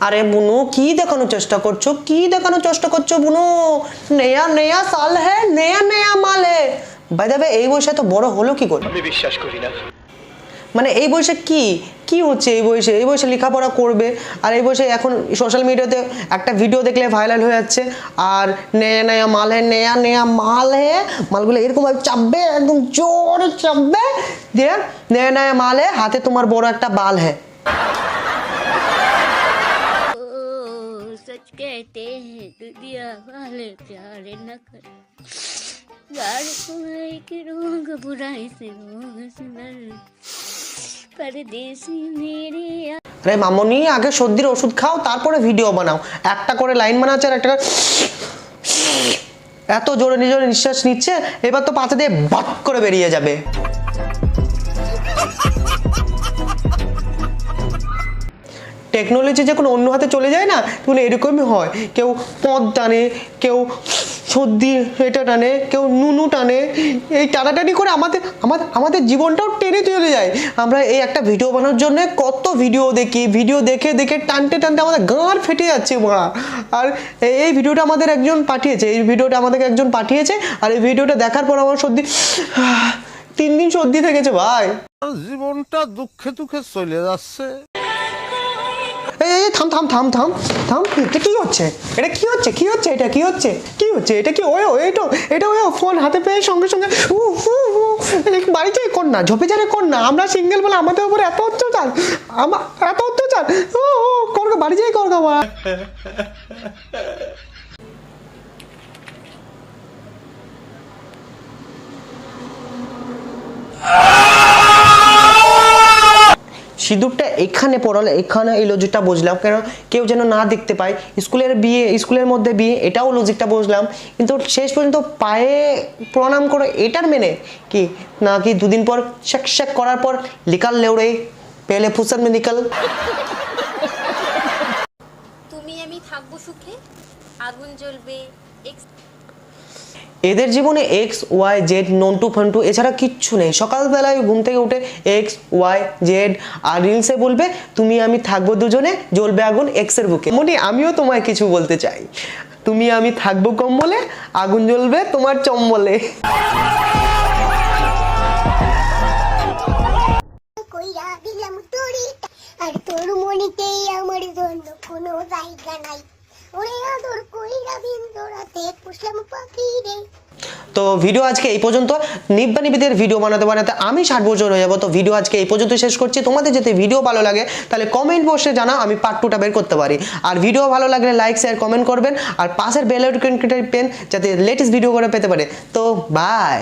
আরে বুনু কি দেখানোর চেষ্টা করছো, কি দেখানোর চেষ্টা করছো বুনু? নয়া নয়া সাল হ্যাঁ, নয়া নয়া মাল হ্যাঁ। বাই দ্য ওয়ে এই বয়সে তো বড় হলো কি করে? আমি বিশ্বাস করি না। মানে এই বয়সে কি কি হচ্ছে? এই বয়সে লেখাপড়া করবে, আর এই বয়সে এখন সোশ্যাল মিডিয়াতে একটা ভিডিও দেখলে ভাইরাল হয়ে যাচ্ছে, আর নয়া নয়া মাল হ্যাঁ, নয়া নয়া মাল হ্যাঁ, মালগুলো এরকমভাবে চাপবে, একদম জোরে চাপবে, দিয়ে নয়া নয়া মাল হ্যাঁ, হাতে তোমার বড় একটা বাল হ্যাঁ। सच कहते हैं दुनिया वाले प्यार न कर यार तुम्हारे की रोग बुराई से रोग सुनर परदेसी मेरे আরে মামনি আগে সর্দির ওষুধ খাও, তারপরে ভিডিও বানাও। একটা করে লাইন বানাচ্ছে আর একটা এত জোরে নিজের নিঃশ্বাস নিচ্ছে, এবার তো পাছা দিয়ে বাট করে বেরিয়ে যাবে। টেকনোলজি যখন অন্য হাতে চলে যায় না, তখন এরকমই হয়। কেউ পদ টানে, কেউ সর্দি এটা টানে, কেউ নুনু টানে। এই টানাটানি করে আমাদের জীবনটাও টেনে চলে যায়। আমরা এই একটা ভিডিও বানানোর জন্য কত ভিডিও দেখি, ভিডিও দেখে দেখে টানতে টানতে আমাদের গাঁড় ফেটে যাচ্ছে মা। আর এই ভিডিওটা আমাদের একজন পাঠিয়েছে, আর এই ভিডিওটা দেখার পর আমার সর্দি 3 দিন সর্দি থেকেছে ভাই। জীবনটা দুঃখে দুঃখে চলে যাচ্ছে। এই থাম থাম থাম থাম থাম, এটা কি হচ্ছে? এটা কি হচ্ছে? কি হচ্ছে? এটা কি হচ্ছে? কি হচ্ছে? এটা কি ওয়ো? এটা ওয়ো ফোন হাতে পেয়ে সঙ্গে সঙ্গে বাড়ি যাই কর না, ঝোপে যারে কর না। আমরা সিঙ্গেল বলে আমাদের উপরে এত অত্যাচার, এত অত্যাচার। কর বাড়ি যাই কর গা। সিঁদুরটা এখানে পড়ালে, এখানে এই লজিকটা বুঝলাম, কেন কেউ যেন না দেখতে পায়। স্কুলের মধ্যে বিয়ে, এটাও লজিকটা বুঝলাম। কিন্তু শেষ পর্যন্ত পায়ে প্রণাম করো এটার মেনে কি নাকি 2 দিন পর শেক শেক করার পর লিকাল লেউড়ে পেলে ফুসন মে নিকল। তুমি আমি থাকবো সুখে, আগুন জ্বলবে। এদের জীবনে এক্স ওয়াই জেড নন্টু ফন্টু এছাড়া কিচ্ছু নেই। সকালবেলায় ঘুম থেকে উঠে এক্স ওয়াই জেড, আর রিলসে বলবে তুমি আমি থাকবো দুজনে, জ্বলবে আগুন এক্সের বুকে। মনি আমিও তোমায় কিছু বলতে চাই, তুমি আমি থাকবো কম্বলে, আগুন জ্বলবে তোমার চম্বলে। আর তোর মনিতে আমার জন্য কোনো জায়গা নাই, ওরে আদর কইরা বিন্দুরাতে পুষলাম পাখি রে। তো ভিডিও আজকে এই পর্যন্ত। নিব্বা নিবিদের ভিডিও বানাতে বানাতে আমি 60 বছর হয়ে যাবো। তো ভিডিও আজকে এই পর্যন্ত শেষ করছি। তোমাদের যদি ভিডিও ভালো লাগে তাহলে কমেন্ট বক্সে জানাও, আমি পার্ট 2টা বের করতে পারি। আর ভিডিও ভালো লাগলে লাইক শেয়ার কমেন্ট করবেন, আর পাশের বেল আইকনটা টিপবেন যাতে লেটেস্ট ভিডিও করে পেতে পারে। তো বাই।